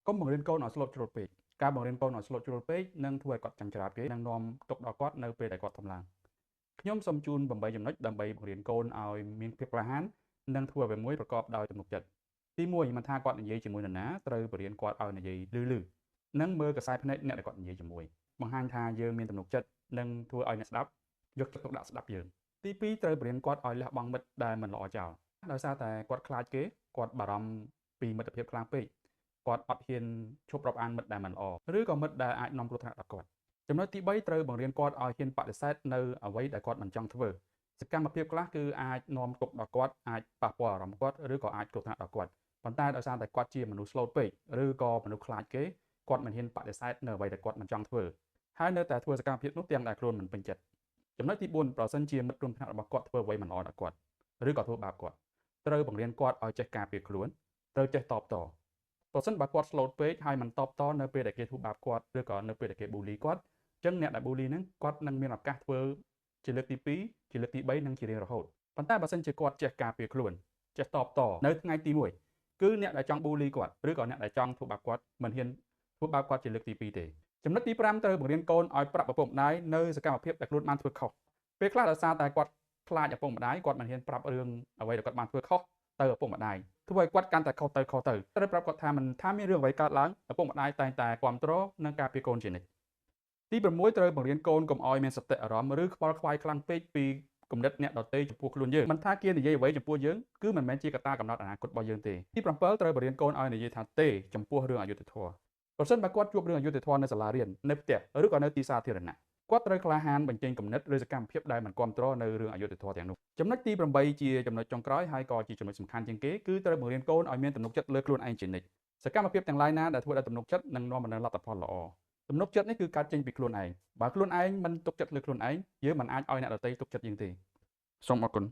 កុំបង្រៀនកូនឲ្យស្លូតជ្រុលពេកការបង្រៀនកូនឲ្យស្លូតជ្រុលពេកនឹងធ្វើឲ្យគាត់ចាំច្រាតគេនិងនាំទុកដល់គាត់នៅពេលដែលគាត់ធំឡើងខ្ញុំសូមជូន8ចំណុចដើម្បីបង្រៀនកូនឲ្យមានភាពក្លាហាននិងធ្វើអ្វីមួយប្រកបដោយទំនុកចិត្តទី1មិនថាគាត់និយាយជាមួយនរណាត្រូវបង្រៀនគាត់ឲ្យនិយាយលឺនិងមើលកសែភ្នែកអ្នកដែលគាត់និយាយជាមួយបង្ហាញថាយើងមានទំនុកចិត្តនិងធ្វើឲ្យអ្នកស្ដាប់យកចិត្តទុកដាក់ស្ដាប់យើងទី2ត្រូវបង្រៀនគាត់ឲ្យលះបង់មិត្តដែលមិនល្អចោលដោយសារតែគាត់ខ្លាចគេគាត់បារម្ភពីមិត្តភាពខ្លាំងពេកគាត់អត់ហ៊ានឈប់រាប់អានមិត្តដែលមិនល្អឬក៏មិត្តដែលអាចនាំគ្រោះថ្នាក់ដល់គាត់ចំណុចទី3ត្រូវបង្រៀនគាត់ឲ្យហ៊ានបដិសេធនៅអ្វីដែលគាត់មិនចង់ធ្វើសកម្មភាពខ្លះគឺអាចនាំទុក្ខដល់គាត់អាចប៉ះពាល់អារម្មណ៍គាត់ឬក៏អាចគ្រោះថ្នាក់ដល់គាត់ប៉ុន្តែដោយសារតែគាត់ជាមនុស្សស្លូតពេកឬក៏មនុស្សខ្លាចគេគាត់មិនហ៊ានបដិសេធនៅអ្វីដែលគាត់មិនចង់ធ្វើហើយនៅតែធ្វើសកម្មភាពនោះទាំងដែលខ្លួនមិនពេញចិត្តចំណុចទី4ប្រសិនជាមិត្តរួមថ្នាក់របស់គាត់ធ្វើអ្វីមិនល្អដល់គាត់ឬក៏ធ្វើបាបគាត់ត្រូវបង្រៀនគាត់ឲ្យចេះការពារខ្លួនត្រូវចេះតបតប្រសិនបើគាត់ស្លូតពេកហើយមិនតបតនៅពេលដែលគេធ្វើបាបគាត់ឬក៏នៅពេលដែលគេប៊ូលីគាត់អញ្ចឹងអ្នកដែលប៊ូលីហ្នឹងគាត់នឹងមានឱកាសធ្វើជាលើកទី2ជាលើកទី3និងជារៀងរហូតប៉ុន្តែបើសិនជាគាត់ចេះការពារខ្លួនចេះតបតនៅថ្ងៃទី1គឺអ្នកដែលចង់ប៊ូលីគាត់ឬក៏អ្នកដែលចង់ធ្វើបាបគាត់មិនហ៊ានធ្វើបាបគាត់ជាលើកទី2ទេចំណុចទី5ត្រូវបង្រៀនកូនឲ្យប្រាប់ឪពុកម្ដាយនៅសកម្មភាពដែលខ្លួនបានធ្វើខុសពេលខ្លះដោយសារតែគាត់ខ្លាចឪពុកម្ដាយគាត់មិនហ៊ានប្រាប់រឿងអ្វីដែលគាត់បានធ្វើខុសទៅឪពុកម្ដាយធ្វើឲ្យគាត់កាន់តែខុសទៅត្រូវប្រាប់គាត់ថាមិនថាមានរឿងអ្វីកើតឡើងឪពុកម្ដាយតែងតែគ្រប់គ្រងនិងការពារកូនជានិច្ចទី6ត្រូវបង្រៀនកូនកុំឲ្យមានសតិអារម្មណ៍ឬខ្វល់ខ្វាយខ្លាំងពេកពីគំនិតអ្នកដទៃចំពោះខ្លួនយើងមិនថាគេនិយាយអ្វីចំពោះយើងគឺមិនមែនជាកត្តាកំណត់អនាគតរបស់យើងទេទី7ត្រូវបង្រៀនកូនឲ្យនិយាយថាទេចំពោះរឿងអយុត្តិធម៌ប្រសិនបើគាត់ជួបរឿងអយុត្តិធម៌នៅសាលារៀននៅផ្ទះឬក៏នៅទីសាធារណៈគាត់ត្រូវក្លាហានបញ្ចេញគំនិតឬសកម្មភាពដែលមិនគ្រប់គ្រងនៅរឿងអយុត្តិធម៌ទាំងនោះចំណុចទី8ជាចំណុចចុងក្រោយហើយក៏ជាចំណុចសំខាន់ជាងគេគឺត្រូវបង្រៀនកូនឲ្យមានទំនុកចិត្តលើខ្លួនឯងជានិច្ចសកម្មភាពទាំងឡាយណាដែលធ្វើឲ្យទំនុកចិត្តនឹងនាំមកនូវលទ្ធផលល្អទំនុកចិត្តនេះគឺកើតចេញពីខ្លួនឯងបើខ្លួនឯងមិនទុកចិត្តលើខ្លួនឯងយើងមិនអាចឲ្យអ្នកដទៃទុកចិត្តយើងទេសូមអរគុណ